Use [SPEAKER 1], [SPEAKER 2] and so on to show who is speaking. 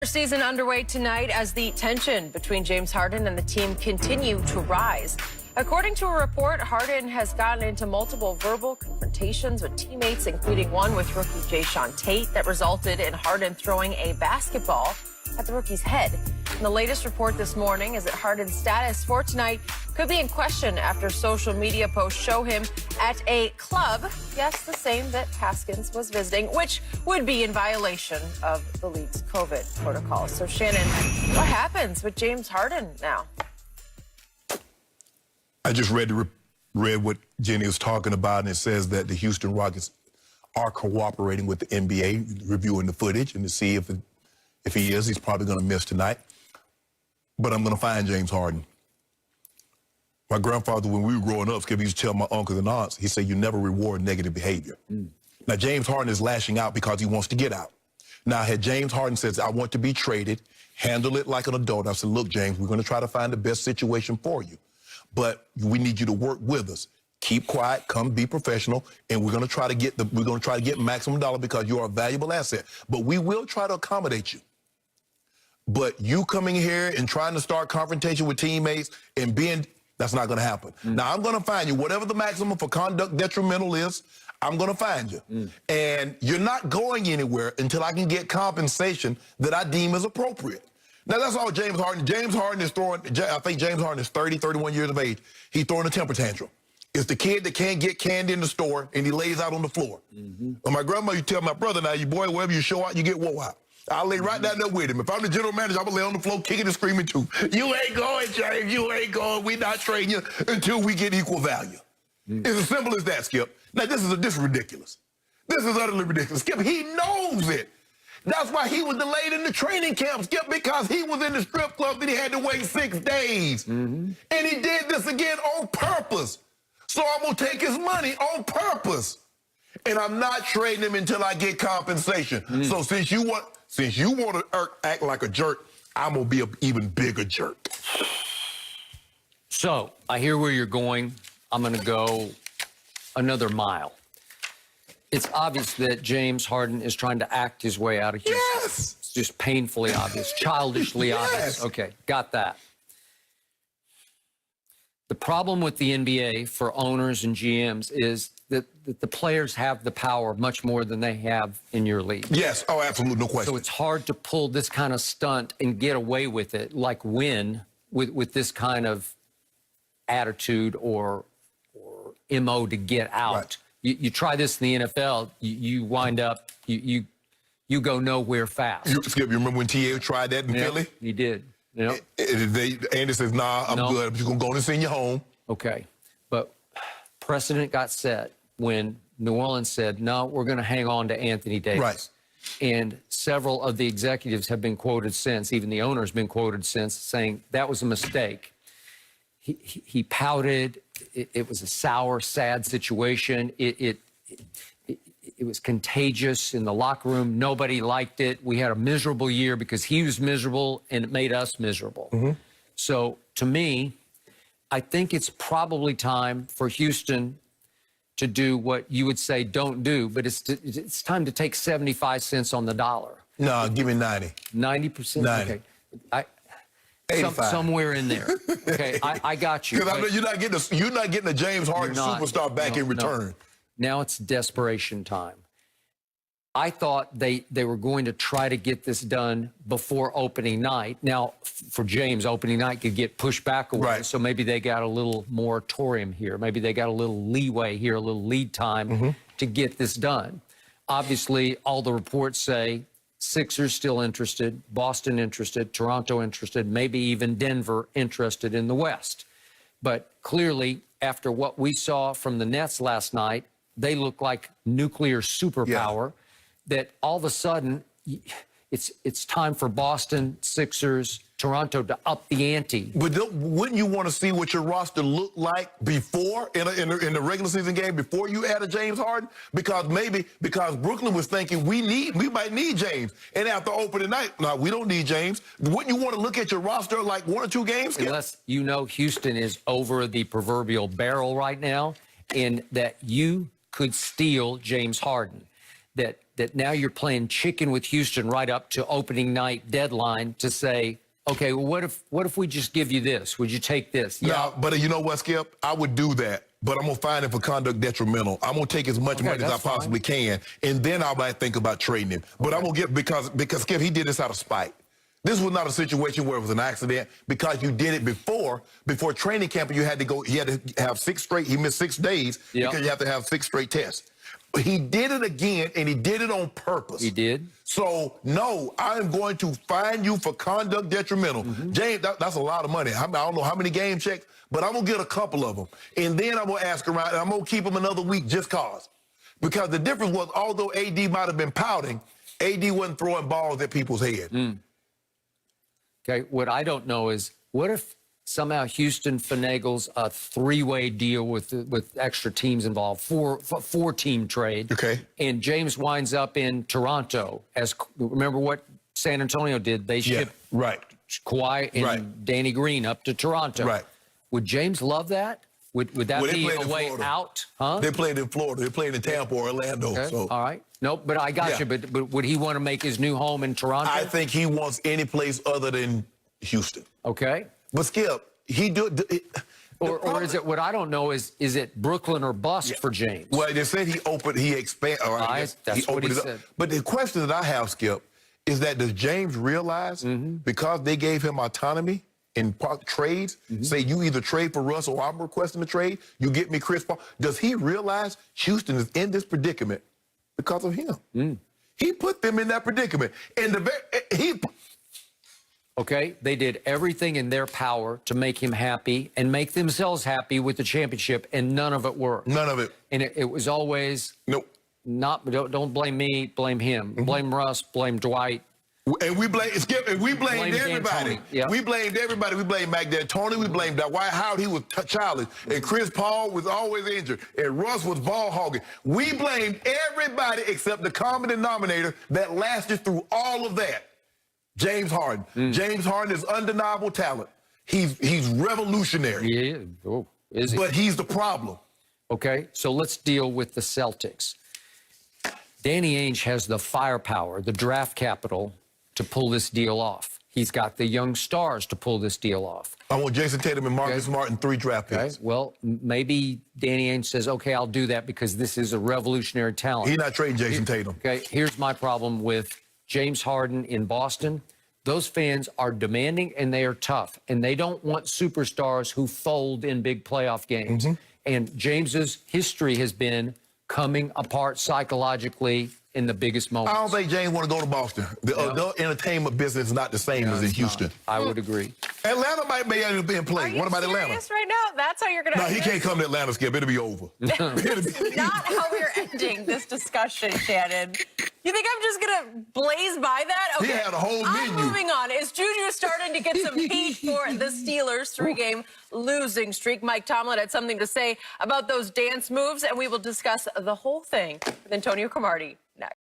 [SPEAKER 1] Season underway tonight as the tension between James Harden and the team continue to rise. According to a report, Harden has gotten into multiple verbal confrontations with teammates, including one with rookie Jayshawn Tate that resulted in Harden throwing a basketball at the rookie's head. And the latest report this morning is that Harden's status for tonight could be in question after social media posts show him at a club, yes, the same that Haskins was visiting, which would be in violation of the league's COVID protocol. So, Shannon, what happens with James Harden now?
[SPEAKER 2] I just read what Jenny was talking about, and it says that the Houston Rockets are cooperating with the NBA, reviewing the footage, and to see if he is, he's probably going to miss tonight. But I'm going to find James Harden. My grandfather, when we were growing up, Skip, he used to tell my uncles and aunts, he said, you never reward negative behavior. Now, James Harden is lashing out because he wants to get out. Now, had James Harden says, I want to be traded, handle it like an adult, I said, look, James, we're going to try to find the best situation for you. But we need you to work with us. Keep quiet, come be professional, and we're going to try to get maximum dollar because you're a valuable asset. But we will try to accommodate you. But you coming here and trying to start confrontation with teammates and that's not going to happen. Now, I'm going to find you. Whatever the maximum for conduct detrimental is, I'm going to find you. And you're not going anywhere until I can get compensation that I deem as appropriate. Now, that's all James Harden. James Harden is throwing, I think James Harden is 30, 31 years of age. He's throwing a temper tantrum. It's the kid that can't get candy in the store and he lays out on the floor. Well, my grandma used to tell my brother, now, you boy, wherever you show out, you get whoa out. I'll lay right down there with him. If I'm the general manager, I'm going to lay on the floor kicking and screaming too. You ain't going, James. You ain't going. We not trading you until we get equal value. It's as simple as that, Skip. Now, this is ridiculous. This is utterly ridiculous. Skip, he knows it. That's why he was delayed in the training camp, Skip, because he was in the strip club and he had to wait 6 days. And he did this again on purpose. So I'm going to take his money on purpose. And I'm not trading him until I get compensation. So since you want to act like a jerk, I'm going to be an even bigger jerk.
[SPEAKER 3] So I hear where you're going. I'm going to go another mile. It's obvious that James Harden is trying to act his way out of Houston.
[SPEAKER 2] Yes.
[SPEAKER 3] It's just painfully obvious, childishly obvious. Okay, got that. The problem with the NBA for owners and GMs is that the players have the power much more than they have in your league.
[SPEAKER 2] Yes. Oh, absolutely. No question.
[SPEAKER 3] So it's hard to pull this kind of stunt and get away with it, like win with this kind of attitude or MO to get out.
[SPEAKER 2] Right.
[SPEAKER 3] You try this in the NFL, you wind up, you go nowhere fast.
[SPEAKER 2] Skip, you remember when T.A. tried that in Philly?
[SPEAKER 3] He did. Yep.
[SPEAKER 2] Andy says, nah, I'm good. You're going to go and send you home.
[SPEAKER 3] Okay. But precedent got set when New Orleans said, no, we're going to hang on to Anthony Davis.
[SPEAKER 2] Right.
[SPEAKER 3] And several of the executives have been quoted since, even the owner's been quoted since, saying that was a mistake. He pouted. It was a sour, sad situation. It was contagious in the locker room. Nobody liked it. We had a miserable year because he was miserable and it made us miserable. So to me, I think it's probably time for Houston to do what you would say don't do, but it's time to take 75 cents on the dollar.
[SPEAKER 2] No, give me 90.
[SPEAKER 3] 90%?
[SPEAKER 2] 90.
[SPEAKER 3] Okay.
[SPEAKER 2] 85.
[SPEAKER 3] Somewhere in there. Okay, I got you.
[SPEAKER 2] Because I know you're not getting a James Harden superstar back in return.
[SPEAKER 3] Now it's desperation time. I thought they were going to try to get this done before opening night. Now, for James, opening night could get pushed back away,
[SPEAKER 2] right.
[SPEAKER 3] So maybe they got a little moratorium here. Maybe they got a little leeway here, a little lead time to get this done. Obviously, all the reports say Sixers still interested, Boston interested, Toronto interested, maybe even Denver interested in the West. But clearly, after what we saw from the Nets last night, they look like nuclear superpower. That all of a sudden, it's time for Boston, Sixers, Toronto to up the ante.
[SPEAKER 2] But wouldn't you want to see what your roster looked like before in the regular season game before you added James Harden? Because Brooklyn was thinking we might need James, and after opening night, no, we don't need James. Wouldn't you want to look at your roster like 1 or 2 games?
[SPEAKER 3] Unless you know Houston is over the proverbial barrel right now, and that you could steal James Harden. that now you're playing chicken with Houston right up to opening night deadline to say, okay, well, what if we just give you this? Would you take this?
[SPEAKER 2] No, but you know what, Skip? I would do that, but I'm going to find him for conduct detrimental. I'm going to take as much money as I possibly can, and then I might think about trading him. But I'm going to get, because Skip, he did this out of spite. This was not a situation where it was an accident, because you did it before training camp. You had to go, he had to have 6 straight, he missed 6 days because you have to have 6 straight tests. But he did it again, and he did it on purpose.
[SPEAKER 3] He did?
[SPEAKER 2] So, no, I am going to fine you for conduct detrimental. James, that's a lot of money. I don't know how many game checks, but I'm going to get a couple of them. And then I'm going to ask around, and I'm going to keep him another week just cause. Because the difference was, although AD might have been pouting, AD wasn't throwing balls at people's head.
[SPEAKER 3] Okay, what I don't know is, what if somehow Houston finagles a 3-way deal with extra teams involved, four-team trade.
[SPEAKER 2] Okay.
[SPEAKER 3] And James winds up in Toronto. Remember what San Antonio did? They shipped Kawhi and Danny Green up to Toronto.
[SPEAKER 2] Right.
[SPEAKER 3] Would James love that? Would that be a way out? Huh?
[SPEAKER 2] They played in Florida. They played in Tampa or Orlando.
[SPEAKER 3] Okay.
[SPEAKER 2] So.
[SPEAKER 3] All right. Nope, but I got you. But would he want to make his new home in Toronto?
[SPEAKER 2] I think he wants any place other than Houston.
[SPEAKER 3] Okay.
[SPEAKER 2] But Skip, he do
[SPEAKER 3] or is it, what I don't know is it Brooklyn or bust for James?
[SPEAKER 2] Well, they said he expanded.
[SPEAKER 3] That's what he said.
[SPEAKER 2] But the question that I have, Skip, is that does James realize because they gave him autonomy in trades, say you either trade for Russ or I'm requesting a trade, you get me Chris Paul. Does he realize Houston is in this predicament because of him? He put them in that predicament. And
[SPEAKER 3] Okay, they did everything in their power to make him happy and make themselves happy with the championship, and none of it worked.
[SPEAKER 2] None of it.
[SPEAKER 3] And it was always don't blame me, blame him. Blame Russ, blame Dwight.
[SPEAKER 2] And we blame Skip, and we blamed everybody. We blamed everybody. We blamed Mac D'Antoni. We blamed Dwight Howard. He was childish. And Chris Paul was always injured. And Russ was ball hogging. We blamed everybody except the common denominator that lasted through all of that. James Harden. James Harden is undeniable talent. He's revolutionary.
[SPEAKER 3] Yeah. Oh, is he?
[SPEAKER 2] But he's the problem.
[SPEAKER 3] Okay, so let's deal with the Celtics. Danny Ainge has the firepower, the draft capital to pull this deal off. He's got the young stars to pull this deal off.
[SPEAKER 2] I want Jason Tatum and Marcus Smart and 3 draft picks.
[SPEAKER 3] Okay. Well, maybe Danny Ainge says, okay, I'll do that because this is a revolutionary talent.
[SPEAKER 2] He's not trading Jason Tatum.
[SPEAKER 3] Okay, here's my problem with James Harden in Boston. Those fans are demanding and they are tough, and they don't want superstars who fold in big playoff games. And James's history has been coming apart psychologically in the biggest moments.
[SPEAKER 2] I don't think James want to go to Boston. The adult entertainment business is not the same as in Houston.
[SPEAKER 3] I would agree.
[SPEAKER 2] Atlanta might be able to be in play. What about Atlanta?
[SPEAKER 1] Right now, that's how you're going to.
[SPEAKER 2] No, he can't come to Atlanta, Skip. It'll be over.
[SPEAKER 1] Not how we're ending this discussion, Shannon. You think I'm just going to blaze by that? Okay.
[SPEAKER 2] He had a whole menu.
[SPEAKER 1] I'm moving on. Is Juju starting to get some heat for the Steelers' 3-game losing streak? Mike Tomlin had something to say about those dance moves, and we will discuss the whole thing with Antonio Cromartie.